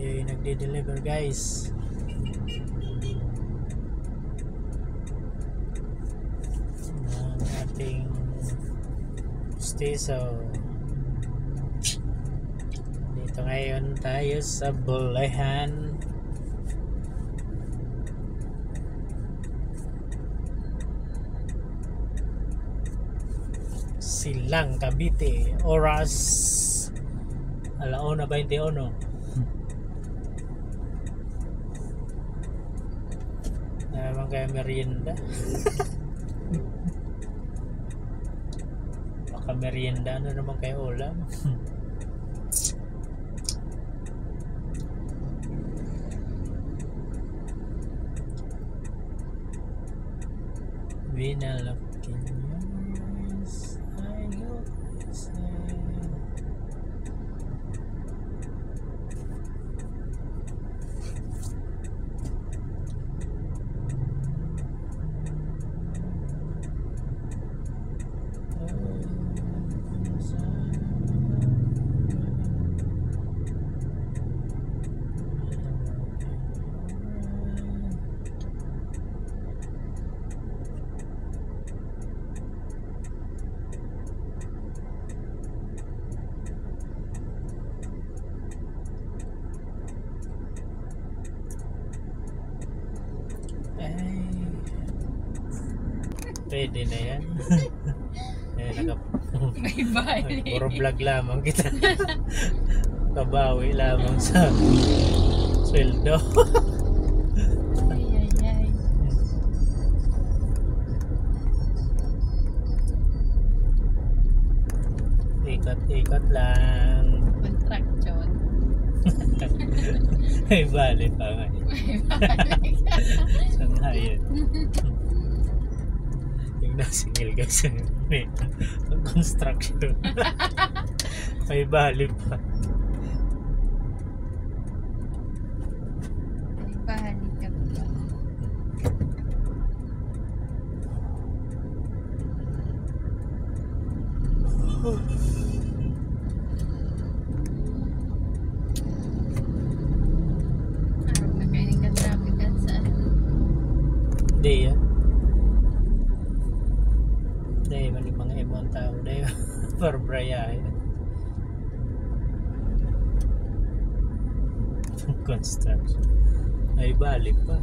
Tayo nagde-deliver guys. Ng ating steso. Dito ngayon tayo sa Bulacan. Silang Cavite. Oras 1:21. Naman kaya merienda. Baka merienda ano naman kayo ulam. Vinalapkin yours, I hope I say. Pwede na yan. Puro vlog lamang kita. Kabawi lamang sa sweldo. Ay. Ikot-ikot lang. Contraction. May bali pa nga. Sanayan. Yung nasingil guys. May construction. May bali pa. May bali ka pa. Araw na kayo ng traffic at saan? Hindi yan. Hindi man yung mga ibang tao. Hindi para brayahe. Construction. May balik pa.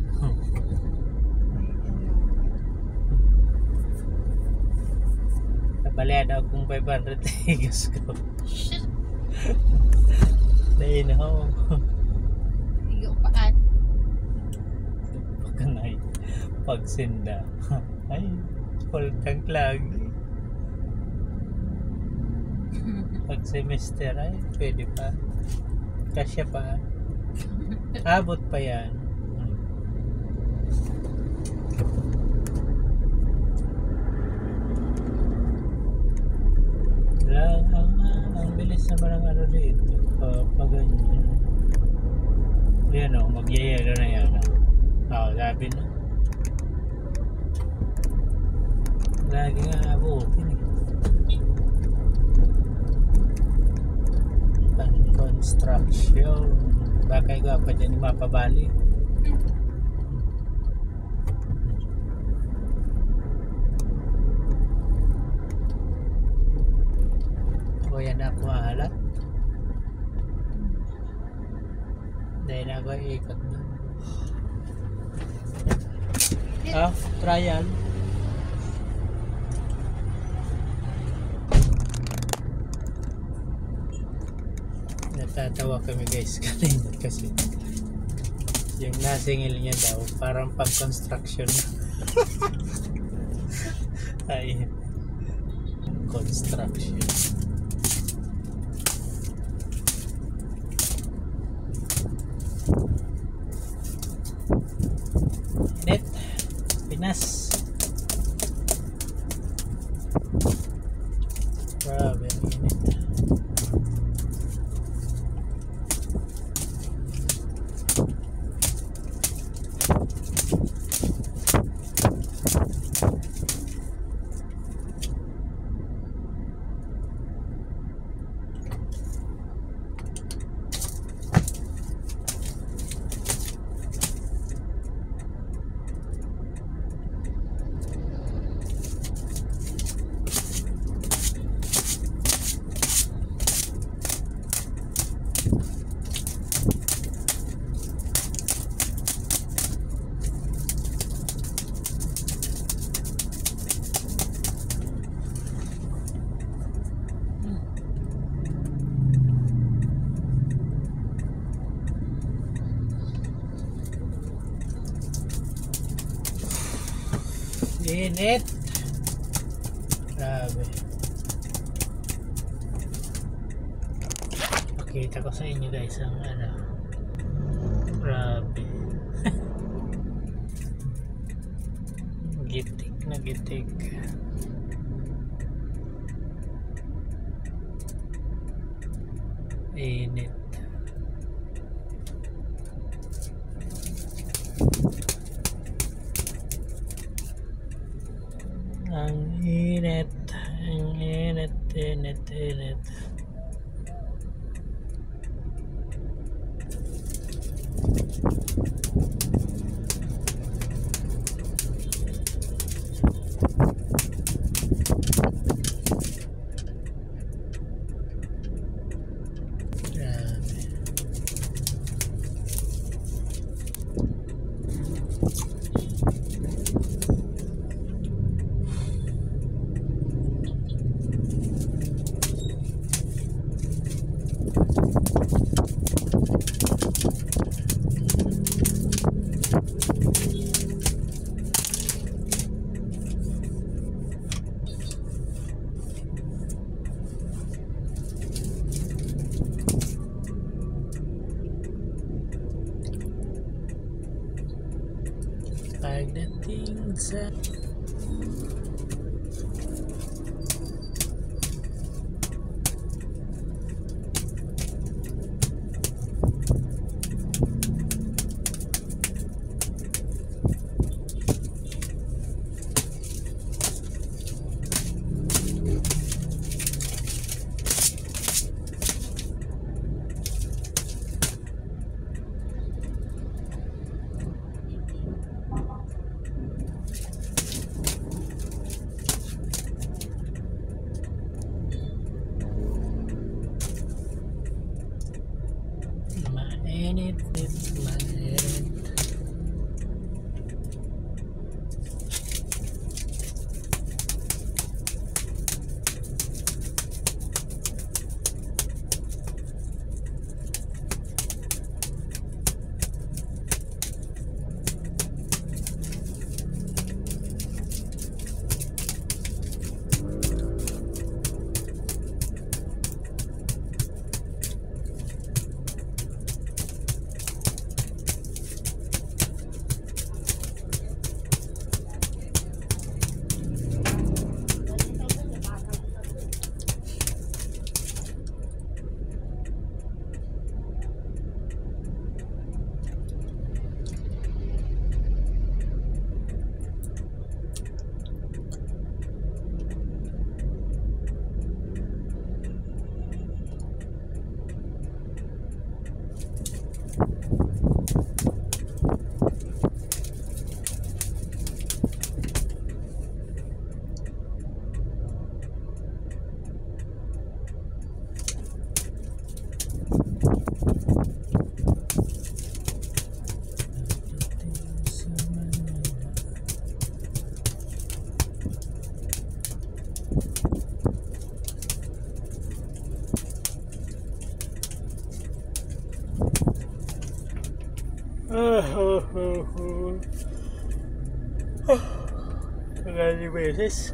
Kapalyan akong 500 tigas ko. Dahil na ako. Iyo paan. Pagkanay. Pagsinda. Ay, full tank lagi. Pag semester ay pwede pa. Kasya pa. Abot pa yan. Ang bilis naman ang ano dito. Pag ganyan. Yan o, magyayelo na yan. Oo, sabi na. Lagi nga abutin eh. Construction. Bakay ko pa dyan yung mapabali. O yan ako mahalat. Dahil na ako ikot na. Trial. Natatawa kami guys kanina kasi yung nasingil niya daw parang pang construction. Ay, construction. Net Pinas. Grabe ang init. Init. Grabe. Pakita ko sa inyo guys ang ano. Grabe. Gitik na gitik. Init. Ang init, init. Grabe. Pagdating sa mainit. Ilang beses.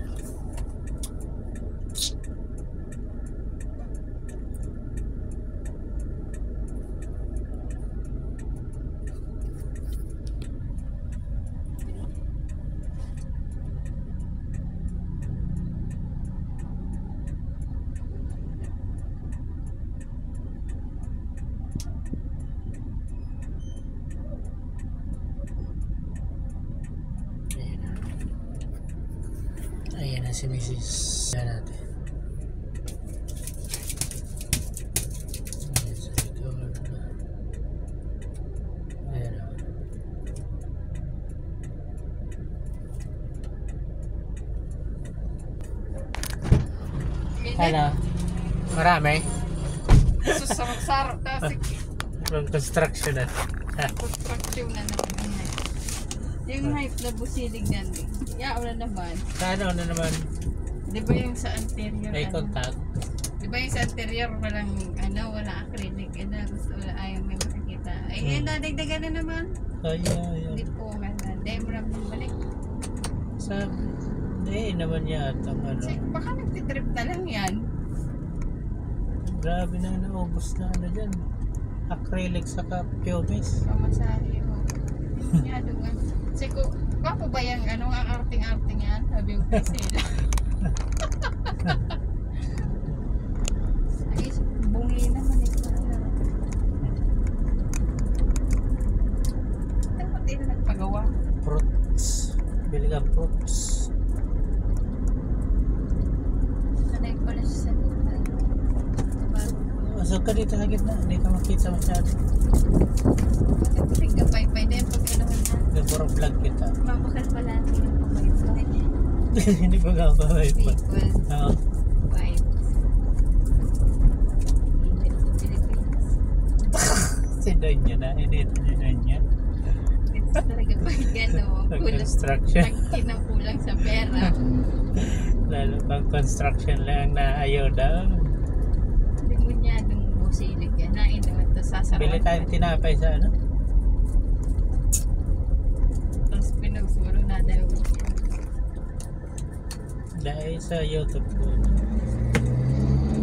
Ayan na si Mrs. Ayan natin. Ayan sa likod. Ayan na. Ano? Marami? Susamak-sarap. From construction na. Construction na naman ang hype. Yung hype na busilig na wala naman. Sa ano na naman? Di ba yung sa anterior? May contact. Di ba yung sa anterior walang walang acrylic. Gusto wala ayaw may makikita. Ay, dadagdagan na naman. Hindi po maganda. Dahil mo lang bumalik. Hindi naman yata ano. Baka nagtitrip na lang yan. Grabe na naubos na ano dyan. Acrylic saka pubis. Pamasahe mo. Yan doon. Kasi ko, papo ba yung ang arting-arting yan? Sabi ko kasi sila. Ay, bungi naman ito. Ito pa tayo nagpagawa. Fruits. Bili ka fruits. Sanay pala siya sa gitna. So ka dito sa gitna. Hindi ka makita masyado. Kasi kapay-pay din pag na. Puro vlog kita. Mabakal pala natin yung pamay-pay. Hindi ko nga pa may pa. People. Oo. Vibes. Init sa Pilipinas. Si Donya na. Inito ni Donya. Ito talaga pag Pag-construction. Pag kinakulang sa pera. Lalo pang construction lang na ayaw daw. Hindi mo niya nung busilig yan. Nain naman ito sasarap. Bili tayong tinapay sa ano? Tapos pinagsuro na daw. Dahil sa YouTube ko.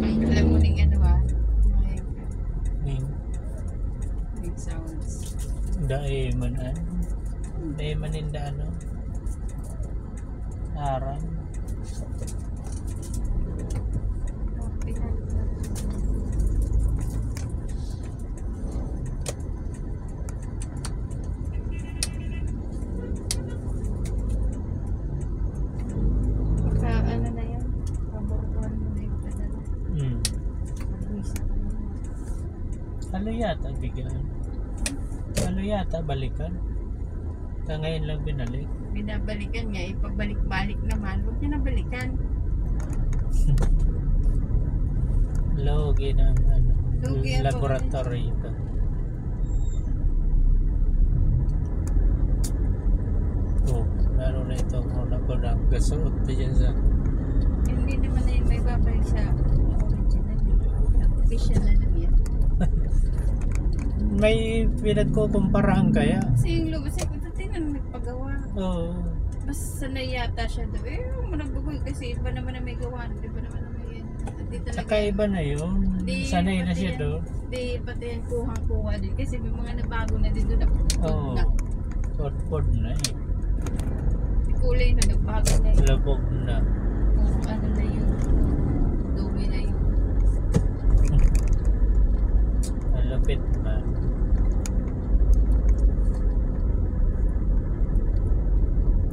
Ang alam mo ning Ning. big sounds. Dahil man Dahil man inda ano. Arang. Na yan? Paborbuhan mo na yung padala. Ano yata bigyan? Ano yata balikan? Ngayon lang binalik. Binabalikan nga, ipabalik-balik naman. Huwag niya nabalikan. Logi ng ano, Lugi ang laboratory ito. Oh, lalo na ito muna ko ng gasuot dyan sa Hindi naman na yun may babalik sa original. Artificial na lang yan. may pinagkukumparahan kaya? Kasi yung lumas ay kung tinan nagpagawa. Oo. Mas sanay yata siya daw. Managbagoy kasi iba naman na may gawa. Iba naman na may yan. Di talaga. Saka iba na yun. Di, Sanay na pati siya yan- doon. Di, pati yan kuhang-kuha din. Kasi may mga nabago na din doon. Oo. Na. Pod na eh. Di kulay na nagbago na yun. Labog na. Kung ano na yun. Dumi na yun. Malapit na.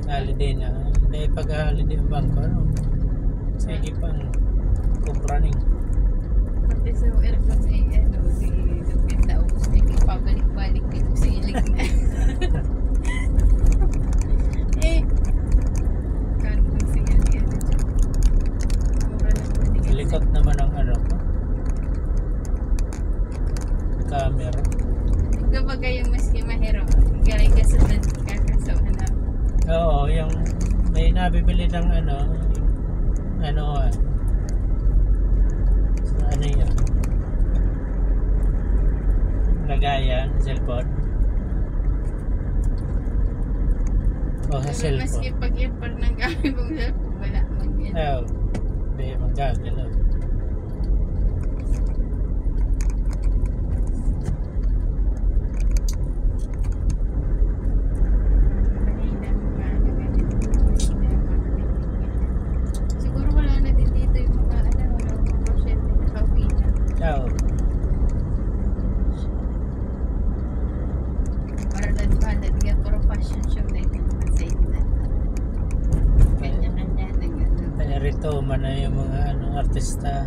Holiday na. Dahil pag-holiday ang bangko, ano? Sige pang kumpraning. Pati sa aircon ay si Lupita o gusto niya pabalik-balik dito sa ilig na. Kano kung sige niya na dyan. Mura lang po niya. Likot naman ang ano ko. Camera. Kapag yung maski mahero, galing ka sa kakasawa na. Oo, yung may nabibili ng ano ano yan? Lagayan, cellphone. O sa Maski cellphone. pag yan par ng gamit mong cellphone, wala man yan. Oo. Hindi magagalaw. Mahina ang mga ano ganyan. Mahina ang mga technique. Siguro wala na din dito yung mga mga pasyente na kauwi na. Oo. Para lang palat nga puro fashion show na ito mga sale na. Kanya-kanya na nga. Kaya rito man na yung mga artista.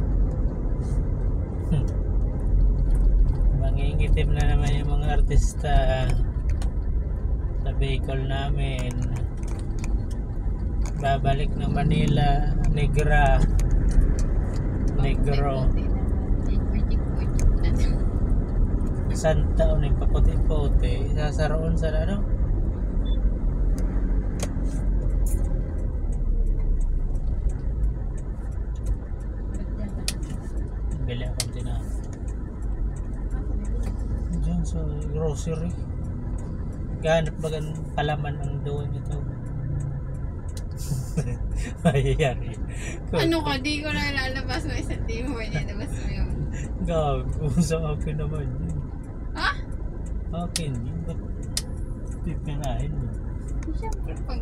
Mangingitim na naman yung mga artista sa vehicle namin. Babalik ng Manila, Negro. Santa o na paputi-puti. Sasaroon sa ano? Bili akong tinapay. Diyan sa grocery. Ganap bagan palaman ang doon ito. Mayayari. Ano ka? Di ko na lalabas mo isang di mo. Ilalabas mo yun. Gago. Sa akin naman yun. Ha? Akin yun. Ba't pipinahin mo? Siyempre, pag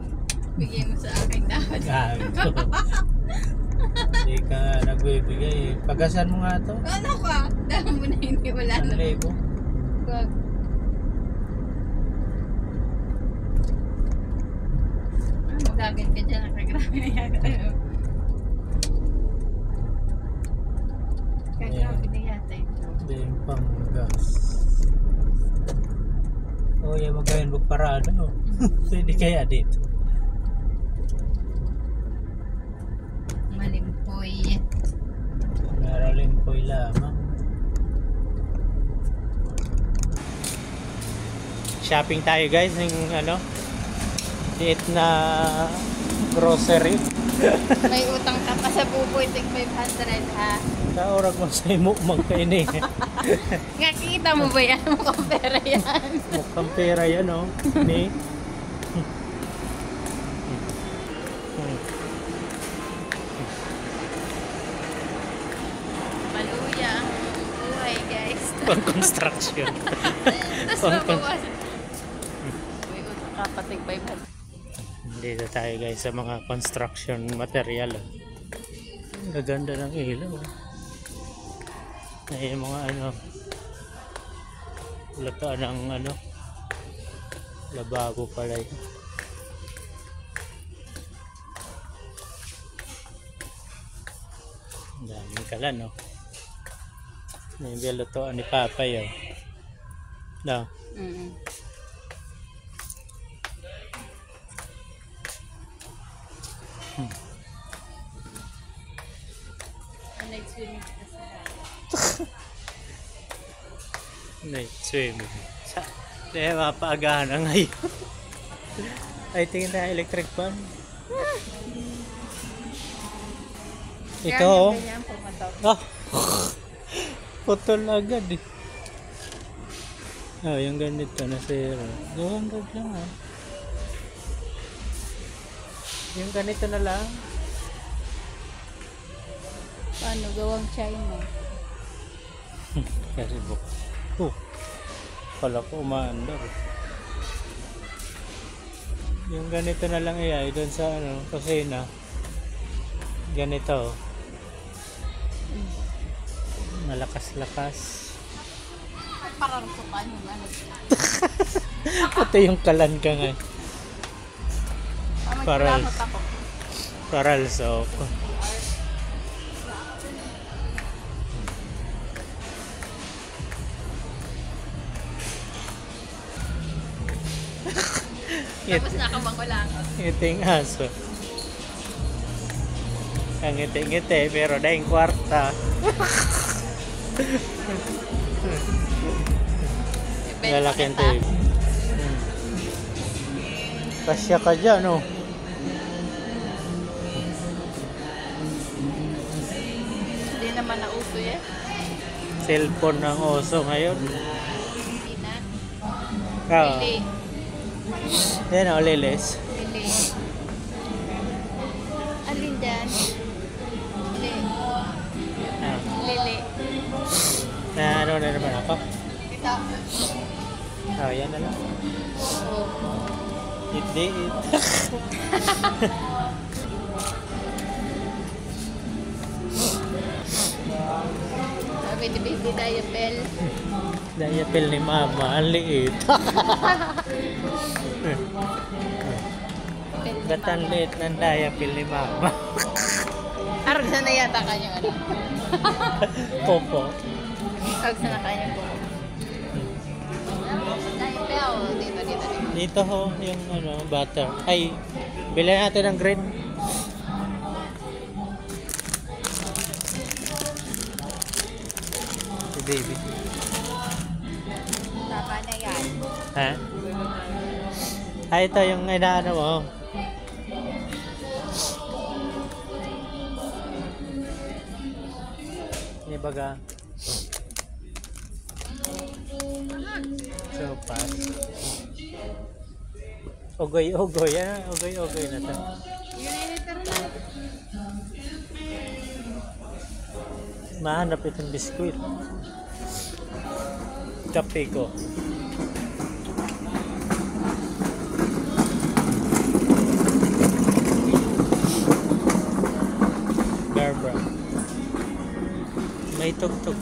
bigay mo sa akin dapat. Gago. Hindi ka nga nagbibigay. Pagasan mo nga to. Ano ka? Dahil mo na hindi wala na. 1,000. Wag. Magagad ka dyan. Nakagrabe na yata. Kagrabe na yata ito. Hindi yung panggas. Oh, yan magayon magparada. Oh. Pwede kaya dito. Malimpoy. Naralimpoy lamang. Shopping tayo guys ng ano, liit na grocery. May utang ka pa sa buboy. Tig 500 ha. Sa orag mo sa imo magkaini. Nga kita mo ba yan? Mukhang pera yan. Mukhang pera yan oh. Ni. Maluya ang buhay guys. Pang construction. Tapos mabawasan. May utang ka pa tig 500. Dito tayo guys sa mga construction material. Oh. Ang gaganda ng ilaw. Oh. Ay mga ano, lakaan ng ano, lababo pala yun. Ang daming kalan no. May bilutoan ni Papa yun. No. Night swimming. Dahil mapaagahan na ngayon. Ay, tingin na electric fan. Ito oh. Ah, putol agad eh. Oh, yung ganito na zero. 200 lang ah. Yung ganito na lang. Paano gawang China? Kasi buk. Pala ko umaandar. Yung ganito na lang ay doon sa ano, kusina. Ganito. Malakas-lakas. Parang sukan yung ano. Pati yung kalan ka nga. Paral. Paral so. Tapos nakabangulangot. Ngiting aso. Ang ngiti-ngiti pero dahing kwarta. Lalaki ang tape. Kasya ka dyan, oh. Hindi naman nauso yan. Cellphone ng oso ngayon. Hindi na. Oh. Lili. Yan o, lilis. Lili. Alin dyan? Lili. Ah. Lili. Na ano na naman ako? Ito. Oh, yan na lang. Hindi. Sabi ni Baby Diapel. Diapel ni Mama, ang liit. Ba't ang liit ng diapel ni Mama? Arag sa na yata kanyang ano. Popo. Arag sa na kanyang po. Diapel. Dito. Dito ho, yung ano, butter. Ay, bilhin natin ng green. Si baby. Tama na yan. Ha? Ay, ito yung inaano mo. Ini baga. So, pass. Ogoy-ogoy. Ano? Ogoy-ogoy na to. Mahanap itong biskuit. Kape ko. Barbara. May tugtog.